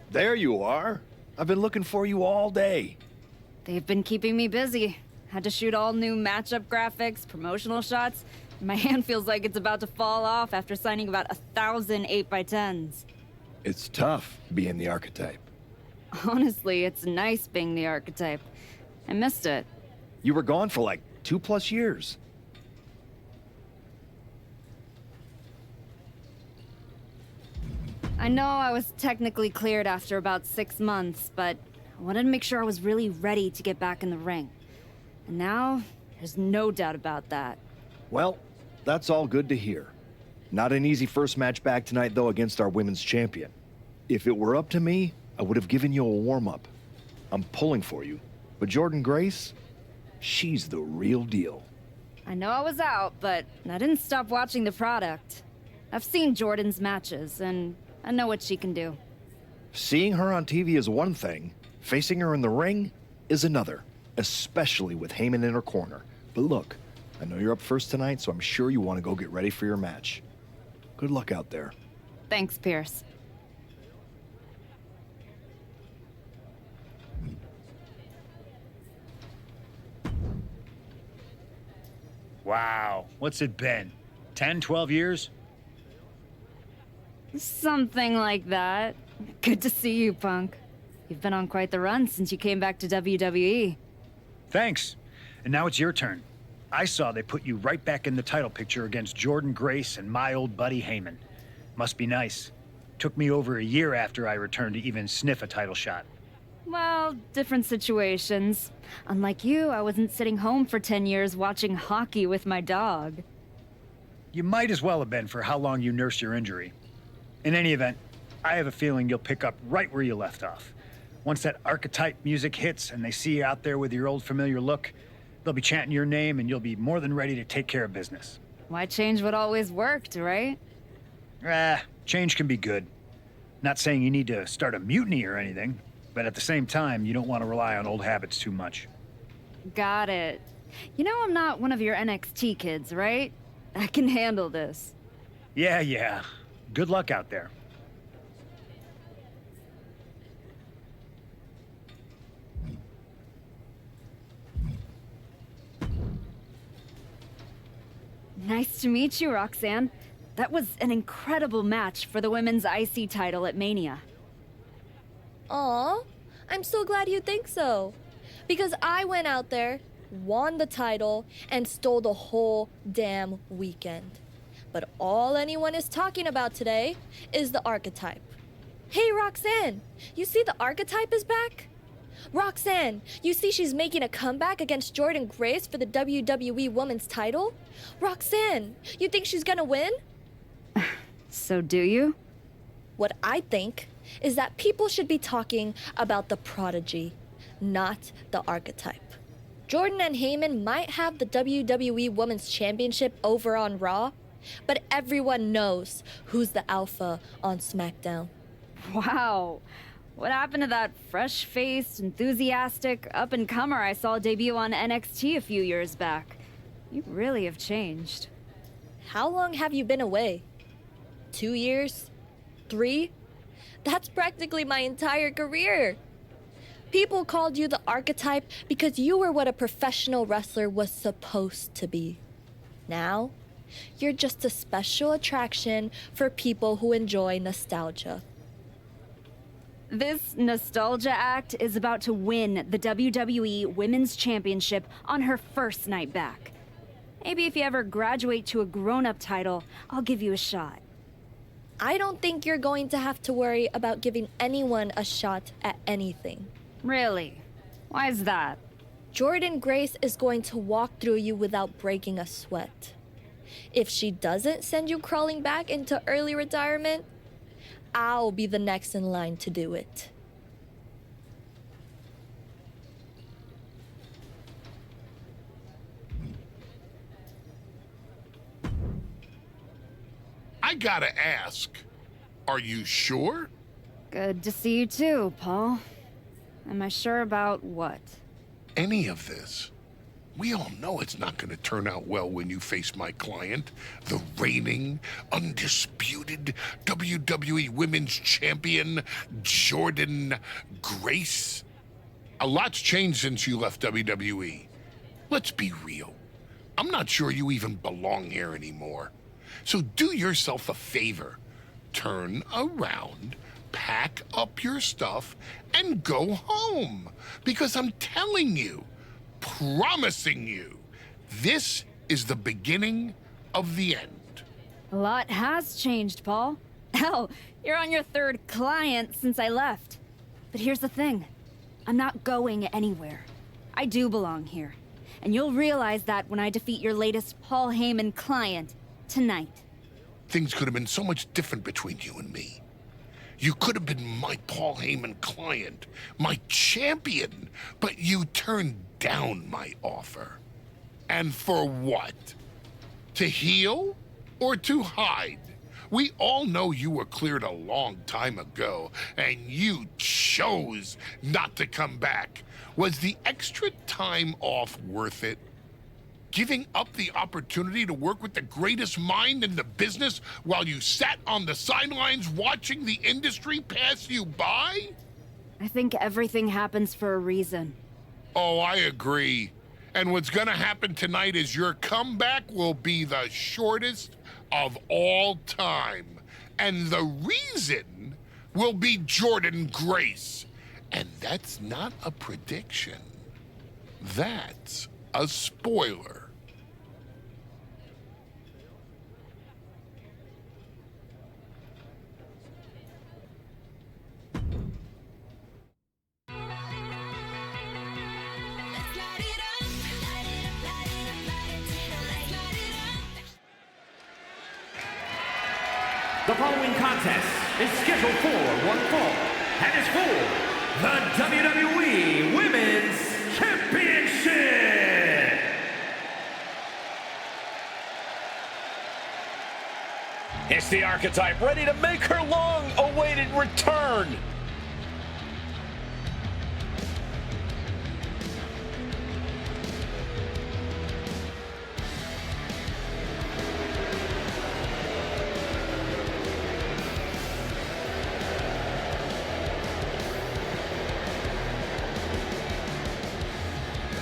There you are. I've been looking for you all day. They've been keeping me busy. Had to shoot all new matchup graphics, promotional shots. My hand feels like it's about to fall off after signing about 1,000 8x10s. It's tough being the archetype. Honestly, it's nice being the archetype. I missed it. You were gone for like 2+ years. I know I was technically cleared after about 6 months, but I wanted to make sure I was really ready to get back in the ring. And now, there's no doubt about that. Well, that's all good to hear. Not an easy first match back tonight, though, against our women's champion. If it were up to me, I would have given you a warm-up. I'm pulling for you. But Jordan Grace, she's the real deal. I know I was out, but I didn't stop watching the product. I've seen Jordan's matches, and I know what she can do. Seeing her on TV is one thing. Facing her in the ring is another, especially with Heyman in her corner. But look, I know you're up first tonight, so I'm sure you want to go get ready for your match. Good luck out there. Thanks, Pierce. Wow, what's it been? 10, 12 years? Something like that. Good to see you, Punk. You've been on quite the run since you came back to WWE. Thanks. And now it's your turn. I saw they put you right back in the title picture against Jordan Grace and my old buddy Heyman. Must be nice. Took me over a year after I returned to even sniff a title shot. Well, different situations. Unlike you, I wasn't sitting home for 10 years watching hockey with my dog. You might as well have been for how long you nursed your injury. In any event, I have a feeling you'll pick up right where you left off. Once that archetype music hits and they see you out there with your old familiar look, they'll be chanting your name and you'll be more than ready to take care of business. Why change what always worked, right? Change can be good. Not saying you need to start a mutiny or anything, but at the same time, you don't want to rely on old habits too much. Got it. You know I'm not one of your NXT kids, right? I can handle this. Yeah. Good luck out there. Nice to meet you, Roxanne. That was an incredible match for the women's IC title at Mania. Aw, I'm so glad you think so. Because I went out there, won the title, and stole the whole damn weekend. But all anyone is talking about today is the archetype. Hey, Roxanne, you see the archetype is back? Roxanne, you see she's making a comeback against Jordan Grace for the WWE Women's title? Roxanne, you think she's gonna win? So do you? What I think is that people should be talking about the prodigy, not the archetype. Jordan and Heyman might have the WWE Women's Championship over on Raw, but everyone knows who's the alpha on SmackDown. Wow. What happened to that fresh-faced, enthusiastic up-and-comer I saw debut on NXT a few years back? You really have changed. How long have you been away? 2 years? 3? That's practically my entire career. People called you the archetype because you were what a professional wrestler was supposed to be. Now, you're just a special attraction for people who enjoy nostalgia. This nostalgia act is about to win the WWE Women's Championship on her first night back. Maybe if you ever graduate to a grown-up title, I'll give you a shot. I don't think you're going to have to worry about giving anyone a shot at anything. Really? Why is that? Jordan Grace is going to walk through you without breaking a sweat. If she doesn't send you crawling back into early retirement, I'll be the next in line to do it. I gotta ask, are you sure? Good to see you too, Paul. Am I sure about what? Any of this? We all know it's not gonna turn out well when you face my client, the reigning, undisputed WWE Women's Champion, Jordan Grace. A lot's changed since you left WWE. Let's be real. I'm not sure you even belong here anymore. So do yourself a favor. Turn around, pack up your stuff, and go home. Because I'm telling you, promising you, this is the beginning of the end. A lot has changed, Paul. Hell, you're on your third client since I left. But here's the thing. I'm not going anywhere. I do belong here. And you'll realize that when I defeat your latest Paul Heyman client tonight. Things could have been so much different between you and me. You could have been my Paul Heyman client, my champion, but you turned down my offer. And for what? To heal or to hide? We all know you were cleared a long time ago, and you chose not to come back. Was the extra time off worth it? Giving up the opportunity to work with the greatest mind in the business while you sat on the sidelines watching the industry pass you by? I think everything happens for a reason. Oh, I agree. And what's gonna happen tonight is your comeback will be the shortest of all time. And the reason will be Jordan Grace. And that's not a prediction. That's a spoiler. The following contest is scheduled for one fall and is for the WWE Women's Championship. It's the Archetype ready to make her long-awaited return.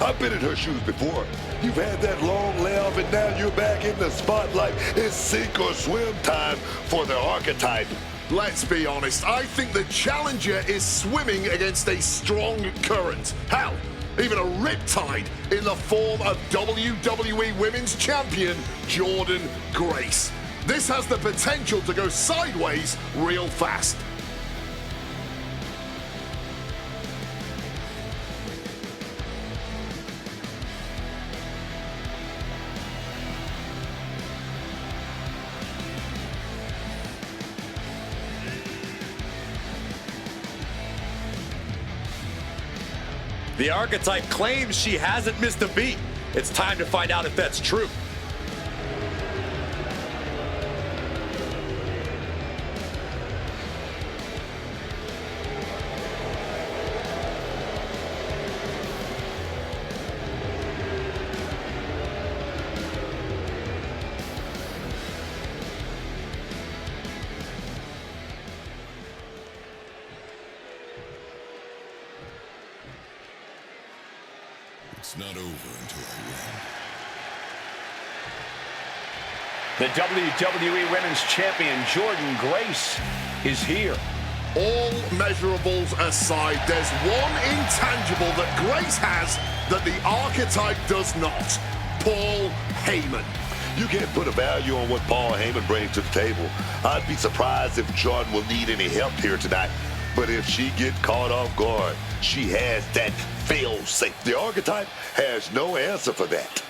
I've been in her shoes before. You've had that long layoff and now you're back in the spotlight. It's sink or swim time for the Archetype. Let's be honest, I think the challenger is swimming against a strong current. Hell, even a riptide in the form of WWE Women's Champion Jordynne Grace. This has the potential to go sideways real fast. The Archetype claims she hasn't missed a beat. It's time to find out if that's true. It's not over until I win. The WWE Women's Champion, Jordynne Grace, is here. All measurables aside, there's one intangible that Grace has that the Archetype does not. Paul Heyman. You can't put a value on what Paul Heyman brings to the table. I'd be surprised if Jordan will need any help here tonight. But if she gets caught off guard, she has that fail-safe. The Archetype has no answer for that.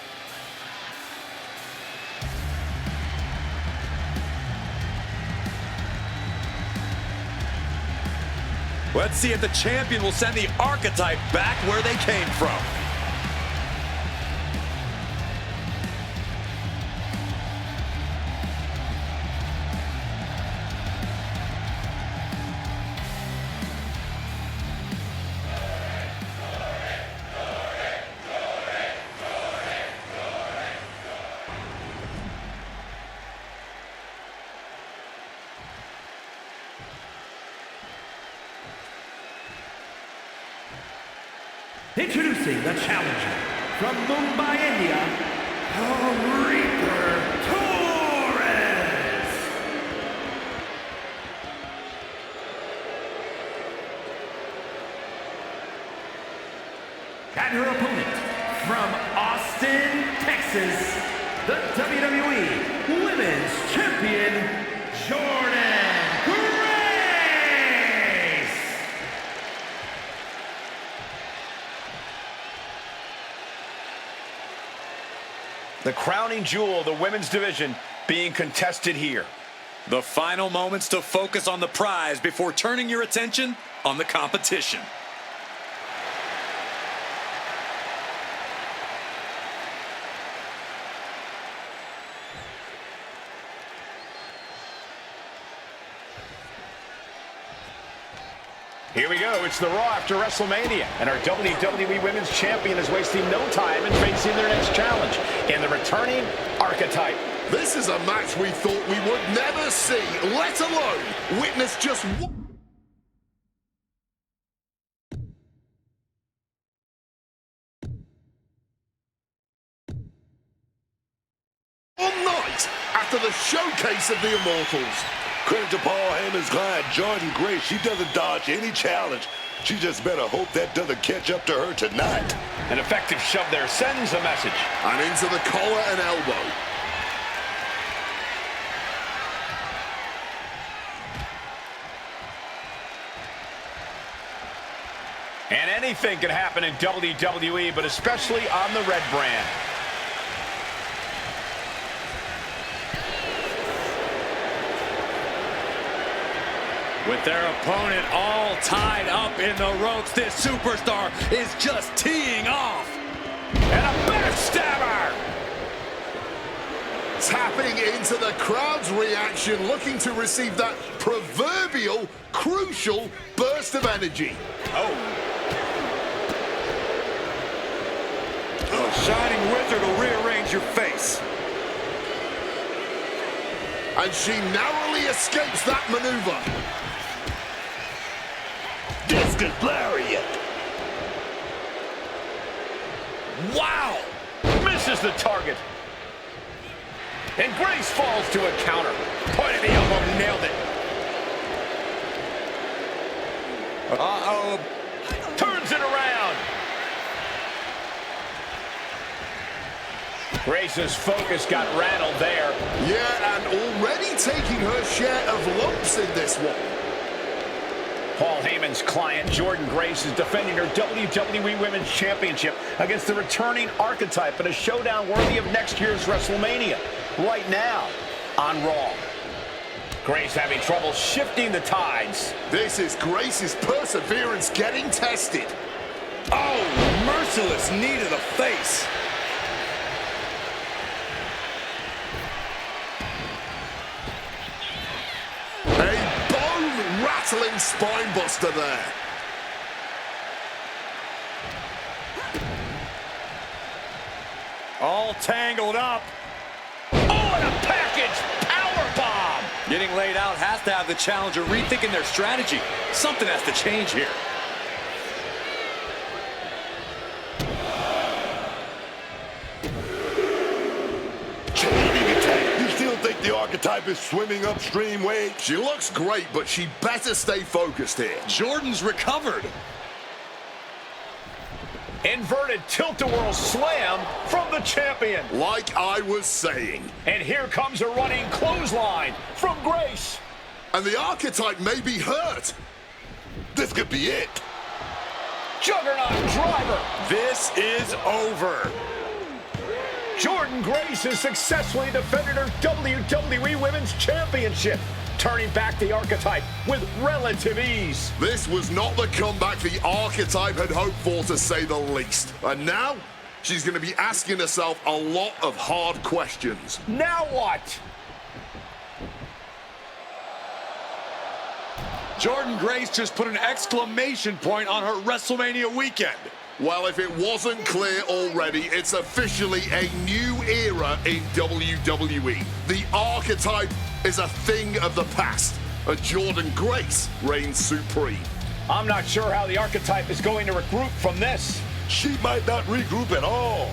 Let's see if the champion will send the Archetype back where they came from. Introducing the challenger from Mumbai, India, the Reaper Torres. And her opponent from Austin, Texas, the WWE Women's Champion, Jordynne Grace. The crowning jewel of the women's division being contested here. The final moments to focus on the prize before turning your attention on the competition. Here we go. It's the Raw after WrestleMania, and our WWE Women's Champion is wasting no time in facing their next challenge in the returning Archetype. This is a match we thought we would never see, let alone witness just one night after the showcase of the Immortals. Credit to Paul Heyman's client, Jordynne Grace. She doesn't dodge any challenge. She just better hope that doesn't catch up to her tonight. An effective shove there sends a message. And into the collar and elbow. And anything can happen in WWE, but especially on the red brand. With their opponent all tied up in the ropes, this superstar is just teeing off. And a backstabber! Tapping into the crowd's reaction, looking to receive that proverbial, crucial burst of energy. A shining wizard will rearrange your face. And she narrowly escapes that maneuver. Discus lariat. Wow! Misses the target. And Grace falls to a counter. Point of the elbow, nailed it. Uh-oh. Turns it around. Grace's focus got rattled there. Yeah, and already taking her share of lumps in this one. Paul Heyman's client, Jordan Grace, is defending her WWE Women's Championship against the returning Archetype in a showdown worthy of next year's WrestleMania. Right now on Raw. Grace having trouble shifting the tides. This is Grace's perseverance getting tested. Oh, merciless knee to the face. A bone-rattling spine buster there. All tangled up. Oh, and a package powerbomb. Getting laid out has to have the challenger rethinking their strategy. Something has to change here. You still think the Archetype is swimming upstream, Wade? She looks great, but she better stay focused here. Jordan's recovered. Inverted tilt-a-whirl slam from the champion. Like I was saying. And here comes a running clothesline from Grace. And the Archetype may be hurt. This could be it. Juggernaut driver. This is over. Jordan Grace has successfully defended her WWE Women's Championship, turning back the Archetype with relative ease. This was not the comeback the Archetype had hoped for, to say the least. And now, she's going to be asking herself a lot of hard questions. Now what? Jordan Grace just put an exclamation point on her WrestleMania weekend. Well, if it wasn't clear already, it's officially a new era in WWE. The Archetype is a thing of the past, and Jordan Grace reigns supreme. I'm not sure how the Archetype is going to regroup from this. She might not regroup at all.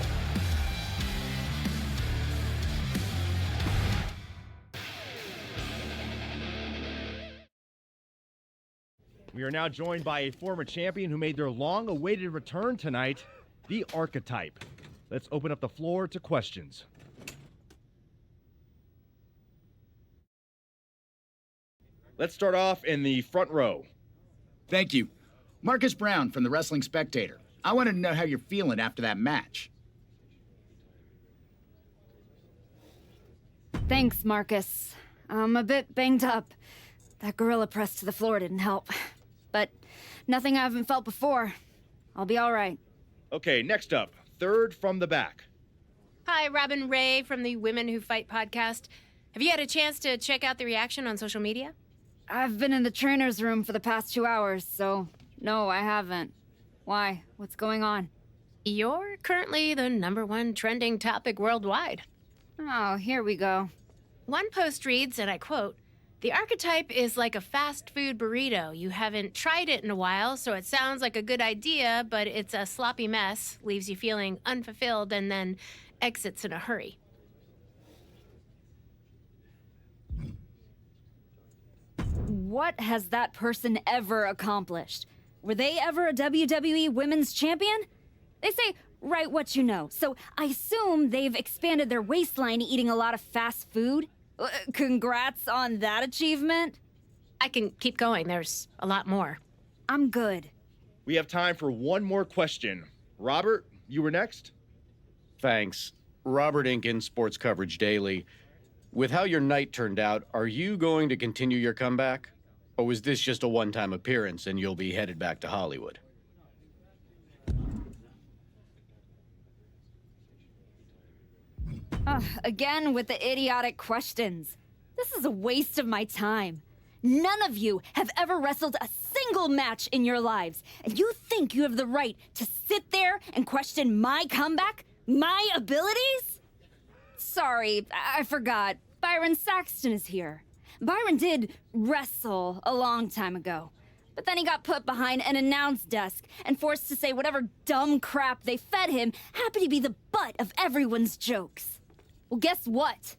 We are now joined by a former champion who made their long-awaited return tonight, the Archetype. Let's open up the floor to questions. Let's start off in the front row. Thank you. Marcus Brown from the Wrestling Spectator. I wanted to know how you're feeling after that match. Thanks, Marcus. I'm a bit banged up. That gorilla press to the floor didn't help. But nothing I haven't felt before. I'll be all right. Okay, next up, third from the back. Hi, Robin Ray from the Women Who Fight podcast. Have you had a chance to check out the reaction on social media? I've been in the trainer's room for the past 2 hours, so no, I haven't. Why? What's going on? You're currently the #1 trending topic worldwide. Oh, here we go. One post reads, and I quote, "The Archetype is like a fast food burrito. You haven't tried it in a while, so it sounds like a good idea, but it's a sloppy mess, leaves you feeling unfulfilled, and then exits in a hurry." What has that person ever accomplished? Were they ever a WWE Women's Champion? They say, write what you know, so I assume they've expanded their waistline eating a lot of fast food? Congrats on that achievement. I can keep going. There's a lot more. I'm good. We have time for one more question. Robert, you were next? Thanks. Robert Inkin, Sports Coverage Daily. With how your night turned out, are you going to continue your comeback? Or was this just a one-time appearance and you'll be headed back to Hollywood? Again with the idiotic questions. This is a waste of my time. None of you have ever wrestled a single match in your lives, and you think you have the right to sit there and question my comeback? My abilities? Sorry, I forgot. Byron Saxton is here. Byron did wrestle a long time ago, but then he got put behind an announce desk and forced to say whatever dumb crap they fed him happened to be the butt of everyone's jokes. Well, guess what?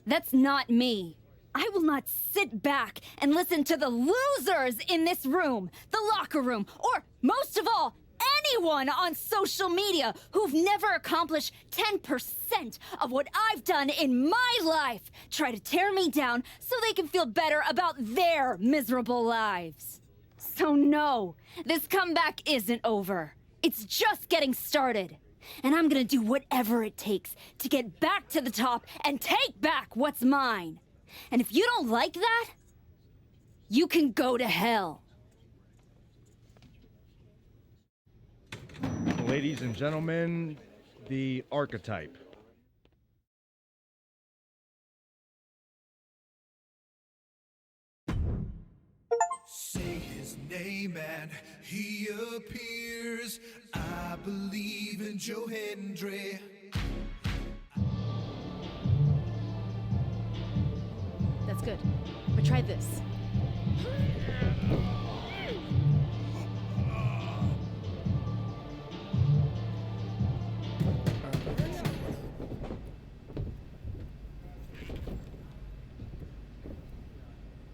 That's not me. I will not sit back and listen to the losers in this room, the locker room, or most of all, anyone on social media who've never accomplished 10% of what I've done in my life try to tear me down so they can feel better about their miserable lives. So no, this comeback isn't over. It's just getting started. And I'm gonna do whatever it takes to get back to the top and take back what's mine. And if you don't like that, you can go to hell. Ladies and gentlemen, the Archetype. Say his name and he appears. I believe in Joe Hendry. That's good. But try this.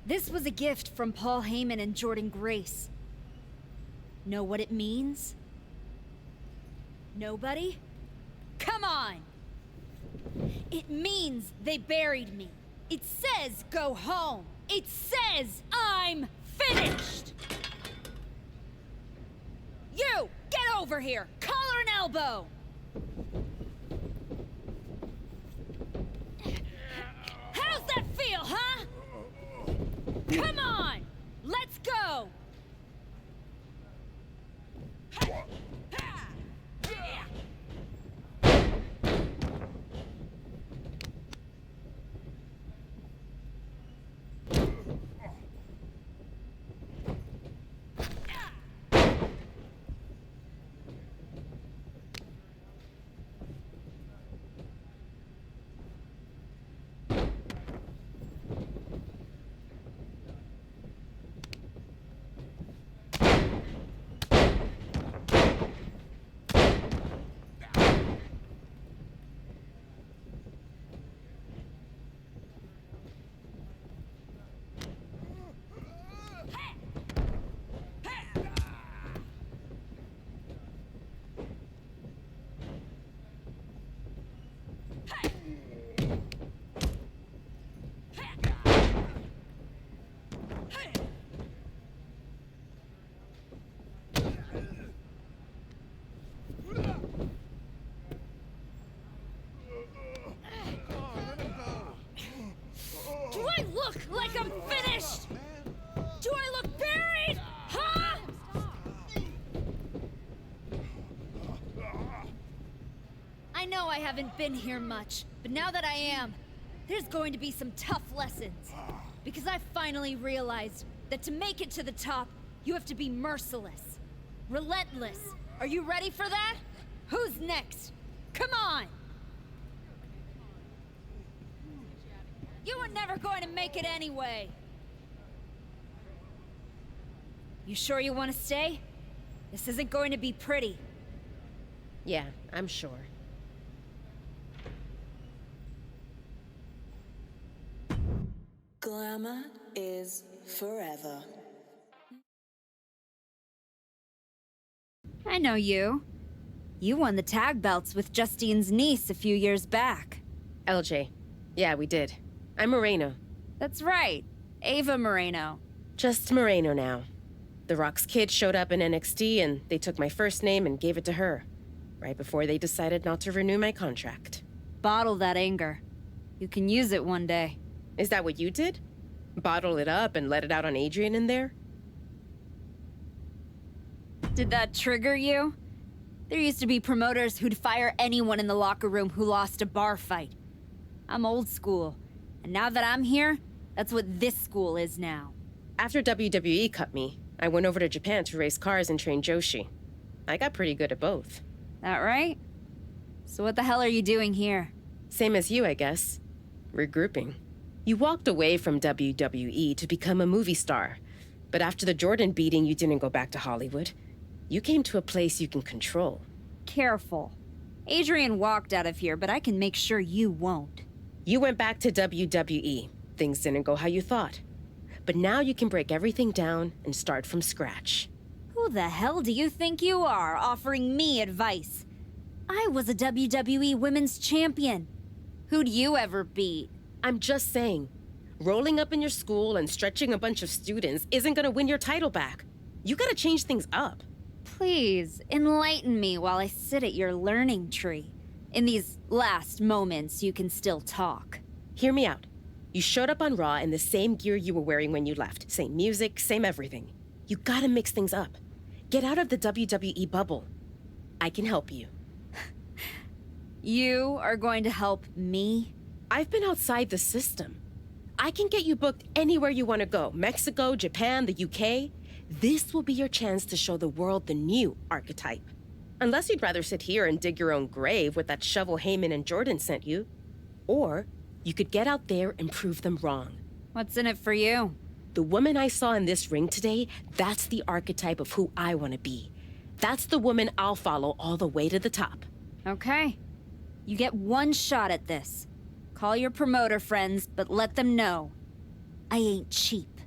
This was a gift from Paul Heyman and Jordan Grace. Know what it means? Nobody? Come on! It means they buried me. It says go home. It says I'm finished! You! Get over here! Collar and elbow! How's that feel, huh? Come on! Let's go! Do I look like I'm finished? Do I look buried? Huh? I know I haven't been here much, but now that I am, there's going to be some tough lessons. Because I finally realized that to make it to the top, you have to be merciless. Relentless. Are you ready for that? Who's next? Come on! You were never going to make it anyway. You sure you want to stay? This isn't going to be pretty. Yeah, I'm sure. Glamour is forever. I know you. You won the tag belts with Justine's niece a few years back. LJ. Yeah, we did. I'm Moreno. That's right. Ava Moreno. Just Moreno now. The Rock's kid showed up in NXT and they took my first name and gave it to her. Right before they decided not to renew my contract. Bottle that anger. You can use it one day. Is that what you did? Bottle it up and let it out on Adrian in there? Did that trigger you? There used to be promoters who'd fire anyone in the locker room who lost a bar fight. I'm old school. And now that I'm here, that's what this school is now. After WWE cut me, I went over to Japan to race cars and train Joshi. I got pretty good at both. That right? So what the hell are you doing here? Same as you, I guess. Regrouping. You walked away from WWE to become a movie star. But after the Jordan beating, you didn't go back to Hollywood. You came to a place you can control. Careful. Adrian walked out of here, but I can make sure you won't. You went back to WWE. Things didn't go how you thought. But now you can break everything down and start from scratch. Who Who the hell do you think you are, offering me advice? I was a WWE Women's Champion. Who'd you ever beat? I'm just saying, rolling up in your school and stretching a bunch of students isn't gonna win your title back. You gotta change things up. Please, enlighten me while I sit at your learning tree. In these last moments, you can still talk. Hear me out. You showed up on Raw in the same gear you were wearing when you left. Same music, same everything. You gotta mix things up. Get out of the WWE bubble. I can help you. You are going to help me? I've been outside the system. I can get you booked anywhere you want to go. Mexico, Japan, the UK. This will be your chance to show the world the new archetype. Unless you'd rather sit here and dig your own grave with that shovel Heyman and Jordan sent you. Or you could get out there and prove them wrong. What's in it for you? The woman I saw in this ring today, that's the archetype of who I want to be. That's the woman I'll follow all the way to the top. Okay. You get one shot at this. Call your promoter friends, but let them know. I ain't cheap.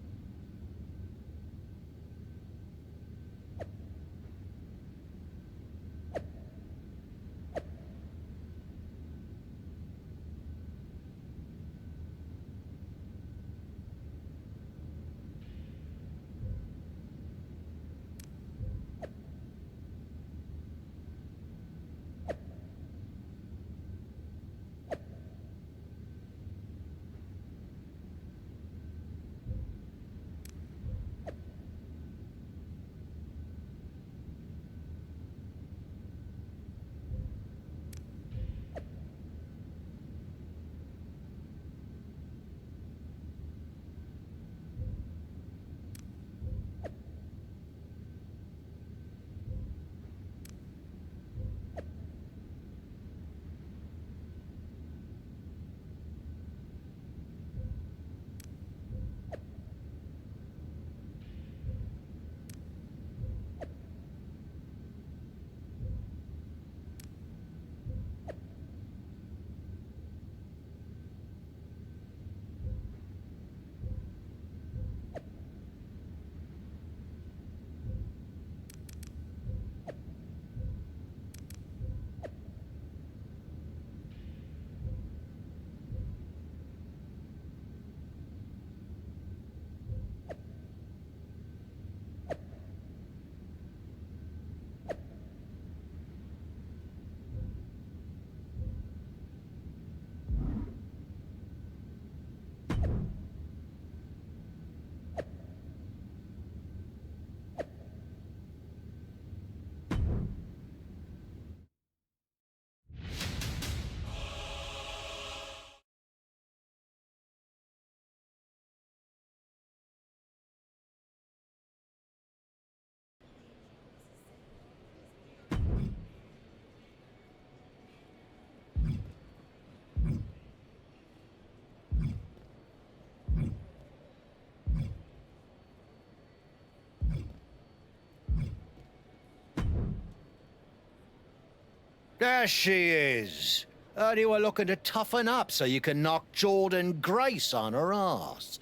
There she is. Heard you were looking to toughen up so you can knock Jordan Grace on her ass.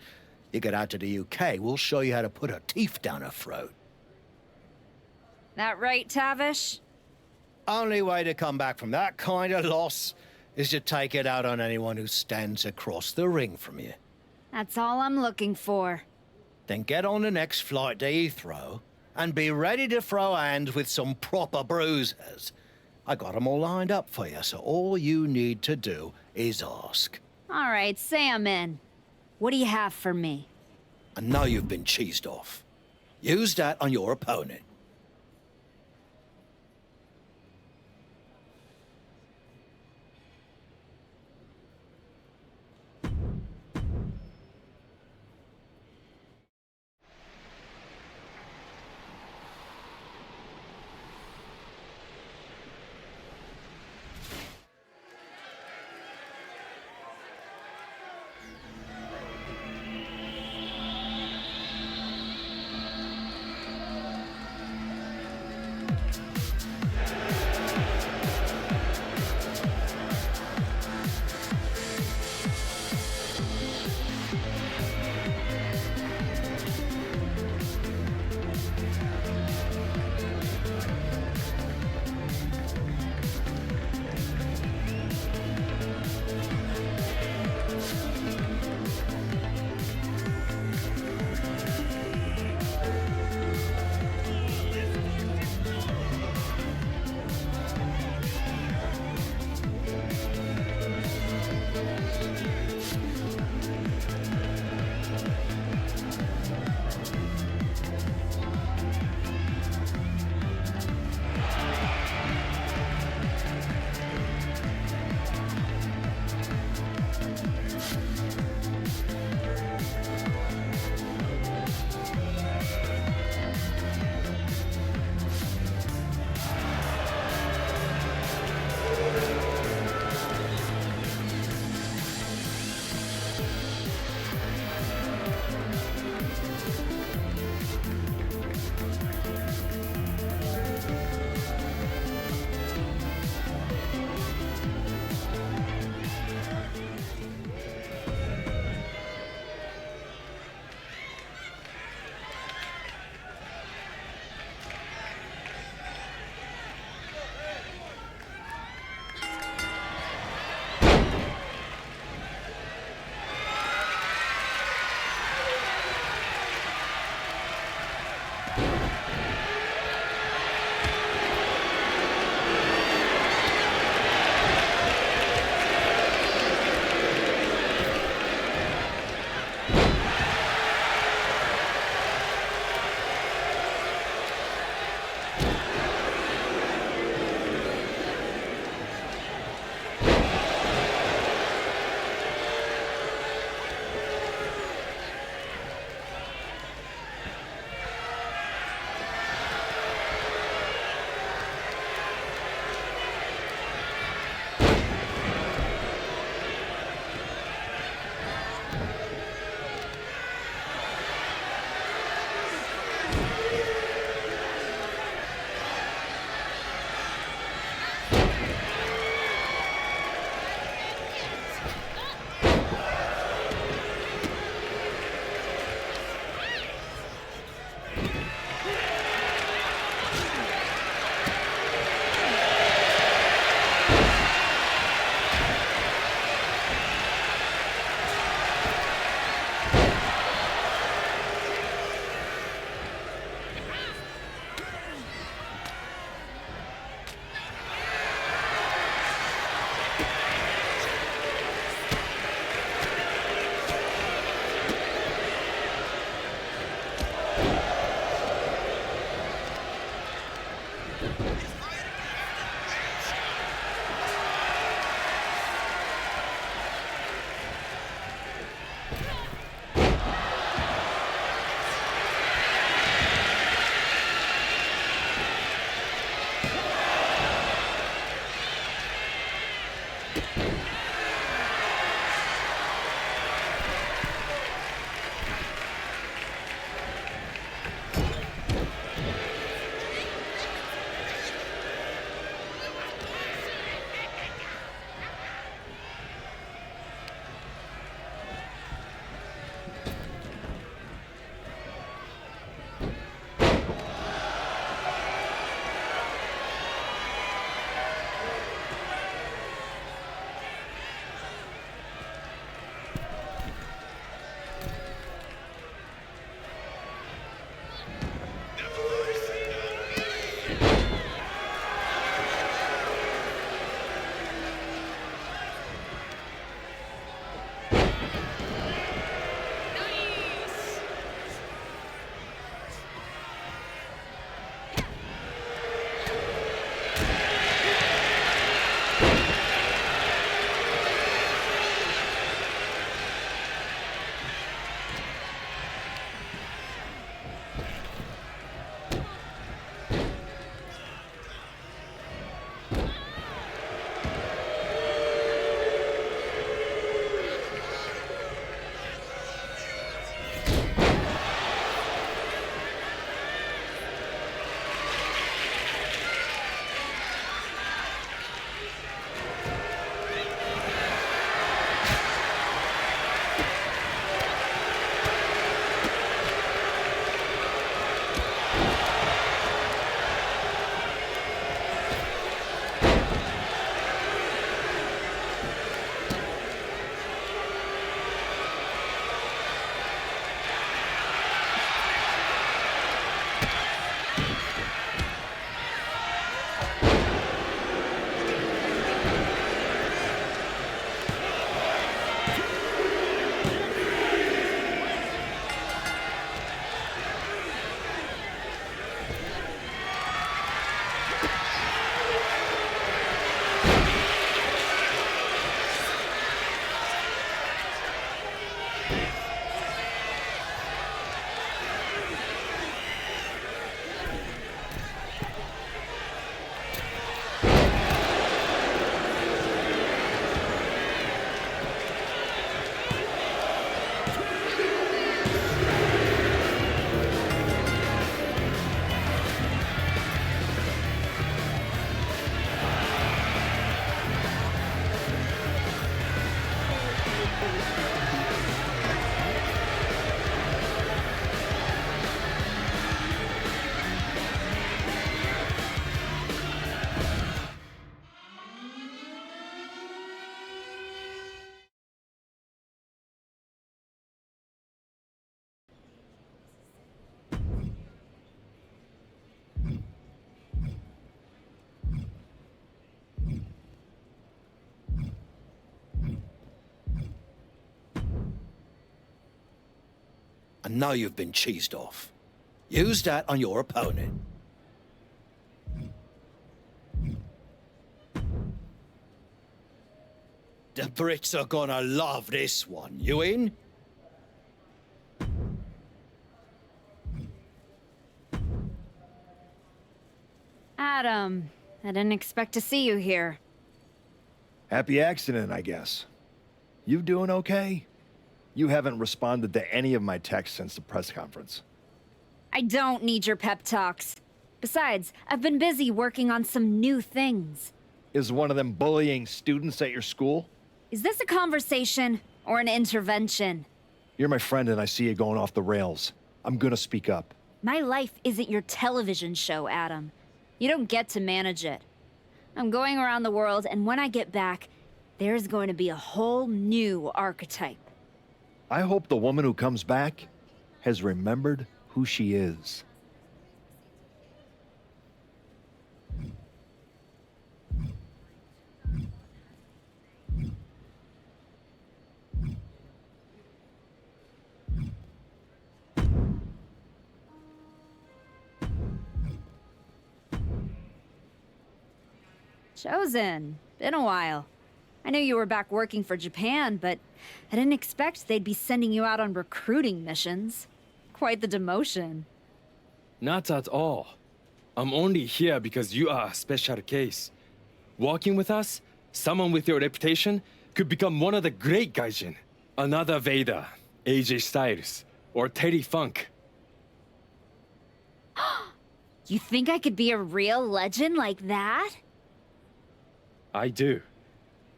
You get out to the UK, we'll show you how to put her teeth down her throat. That right, Tavish? Only way to come back from that kind of loss is to take it out on anyone who stands across the ring from you. That's all I'm looking for. Then get on the next flight to Heathrow and be ready to throw hands with some proper bruisers. I got them all lined up for you, so all you need to do is ask. All right, say I'm in. What do you have for me? I know you've been cheesed off. Use that on your opponent. I know you've been cheesed off. Use that on your opponent. The Brits are gonna love this one. You in? Adam, I didn't expect to see you here. Happy accident, I guess. You doing okay? You haven't responded to any of my texts since the press conference. I don't need your pep talks. Besides, I've been busy working on some new things. Is one of them bullying students at your school? Is this a conversation or an intervention? You're my friend and I see you going off the rails. I'm gonna speak up. My life isn't your television show, Adam. You don't get to manage it. I'm going around the world, and when I get back, there's going to be a whole new archetype. I hope the woman who comes back has remembered who she is. Chosen. Been a while. I knew you were back working for Japan, but I didn't expect they'd be sending you out on recruiting missions. Quite the demotion. Not at all. I'm only here because you are a special case. Working with us, Someone with your reputation could become one of the great gaijin. Another Vader, AJ Styles, or Terry Funk. You think I could be a real legend like that? I do.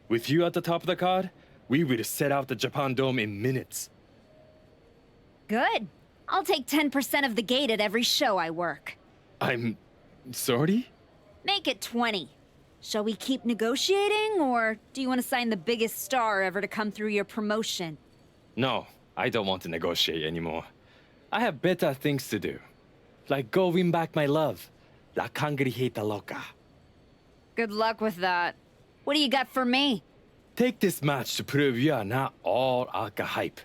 With you at the top of the card, we will set out the Japan Dome in minutes. Good. I'll take 10% of the gate at every show I work. I'm sorry? Make it 20. Shall we keep negotiating, or do you want to sign the biggest star ever to come through your promotion? No, I don't want to negotiate anymore. I have better things to do. Like go win back my love. La Cangrijita Loca. Good luck with that. What do you got for me? Take this match to prove you are not all Aka hype.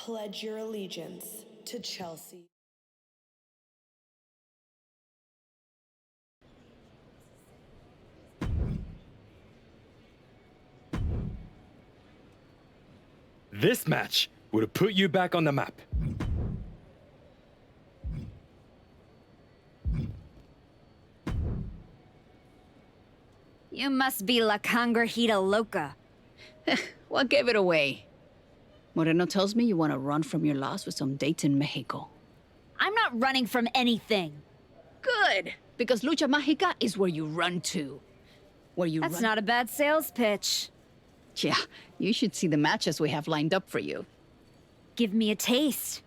pledge your allegiance to Chelsea. This match would have put you back on the map. You must be La Cangrejita Loca. What gave it away? Moreno tells me you want to run from your loss with some dates in Mexico. I'm not running from anything. Good, because Lucha Mágica is where you run to. That's not a bad sales pitch. Yeah, you should see the matches we have lined up for you. Give me a taste.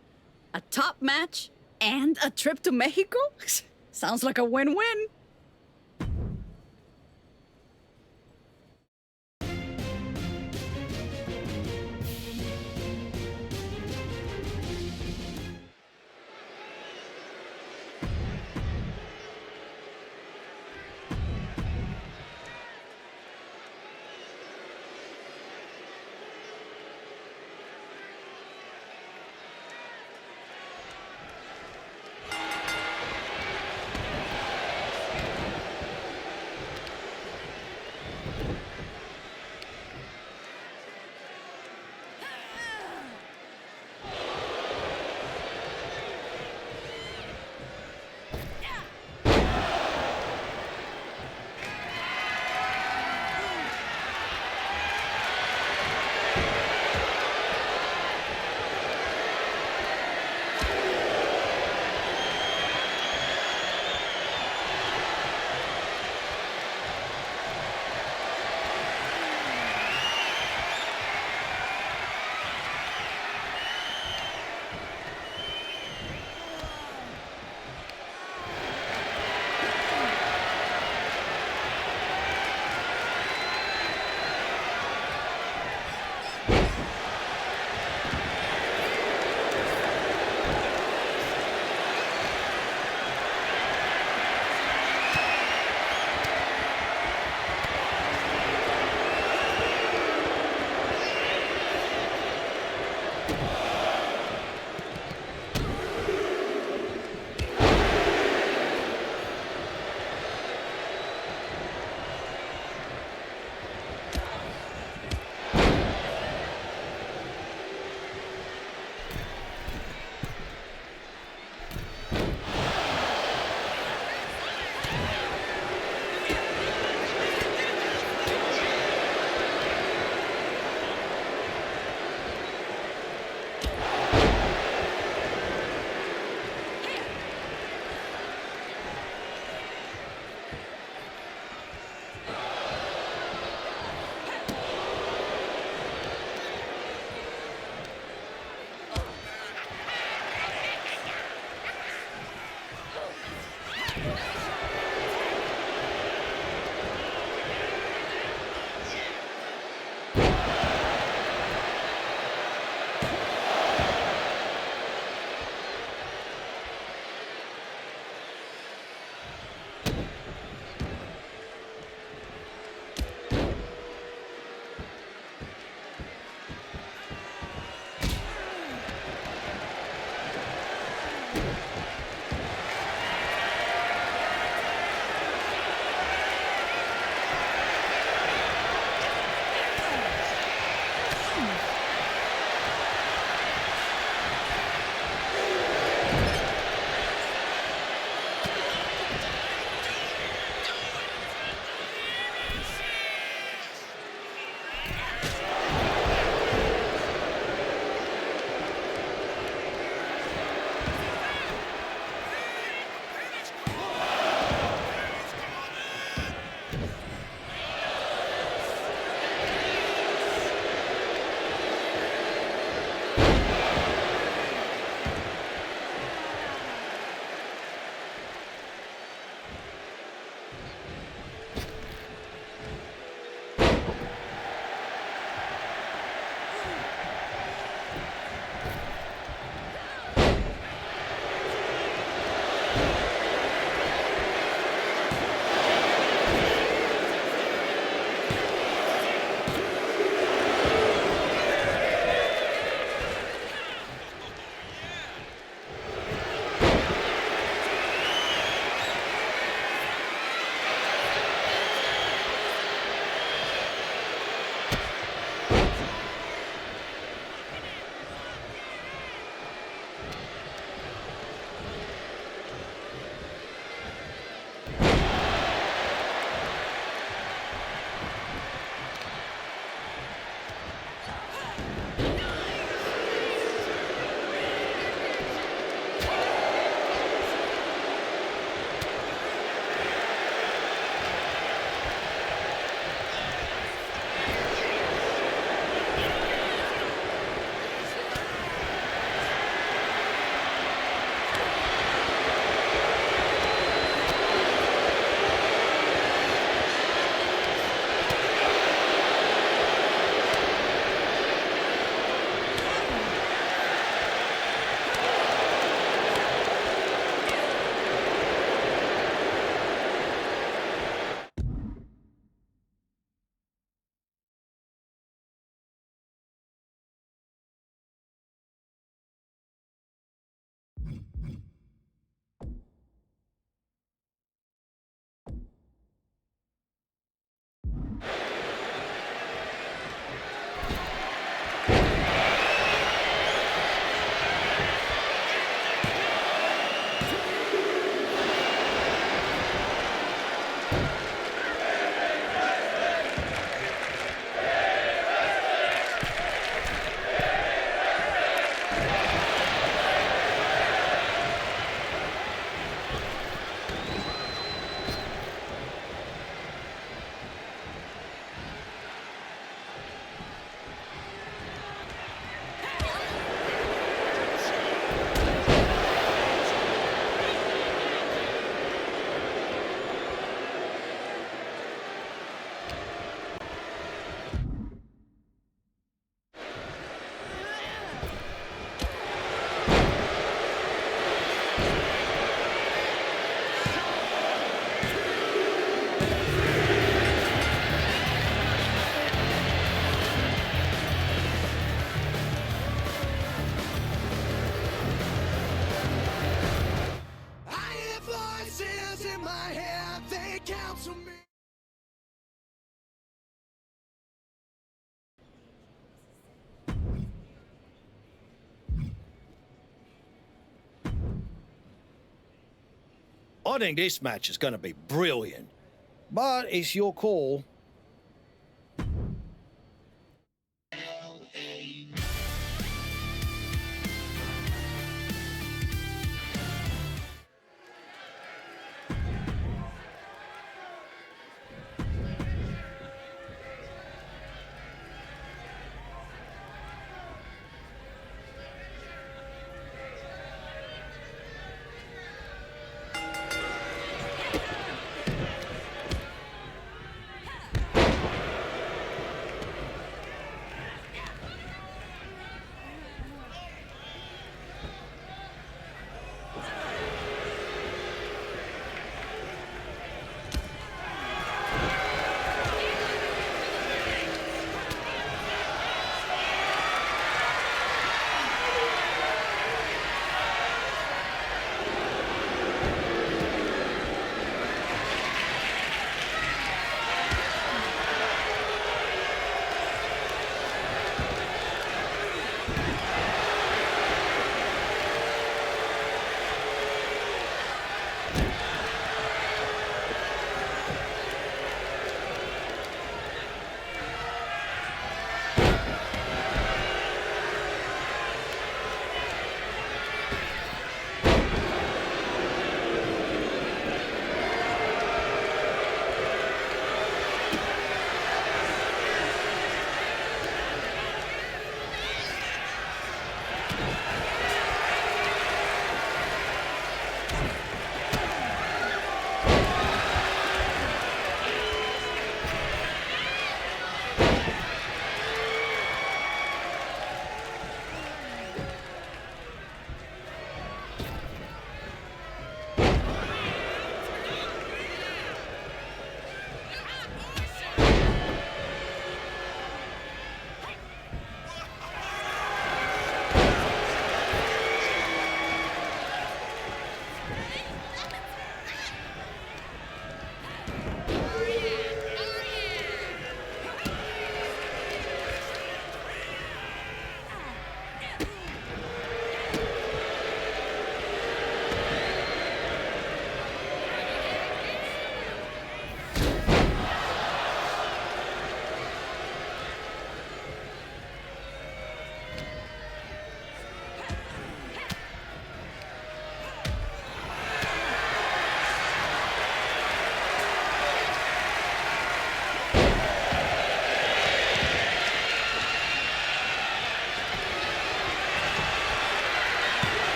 A top match and a trip to Mexico? Sounds like a win-win. to me. I think this match is going to be brilliant, but it's your call.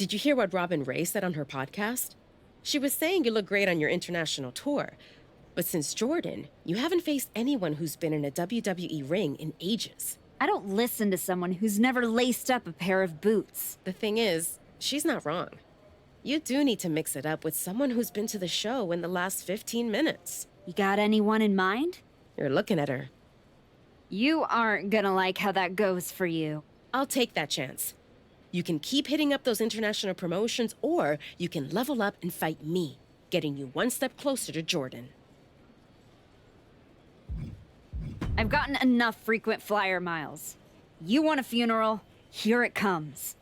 Did you hear what Robin Ray said on her podcast? She was saying you look great on your international tour. But since Jordan, you haven't faced anyone who's been in a WWE ring in ages. I don't listen to someone who's never laced up a pair of boots. The thing is, she's not wrong. You do need to mix it up with someone who's been to the show in the last 15 minutes. You got anyone in mind? You're looking at her. You aren't gonna like how that goes for you. I'll take that chance. You can keep hitting up those international promotions, or you can level up and fight me, getting you one step closer to Jordan. I've gotten enough frequent flyer miles. You want a funeral? Here it comes.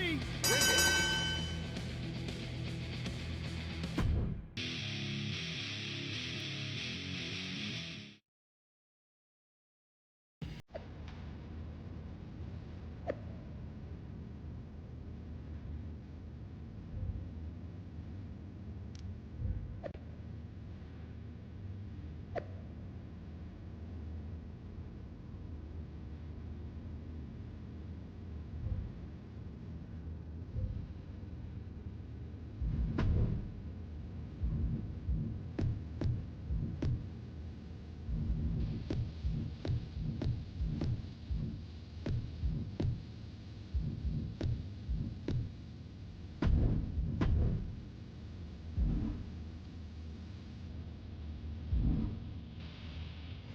WWE.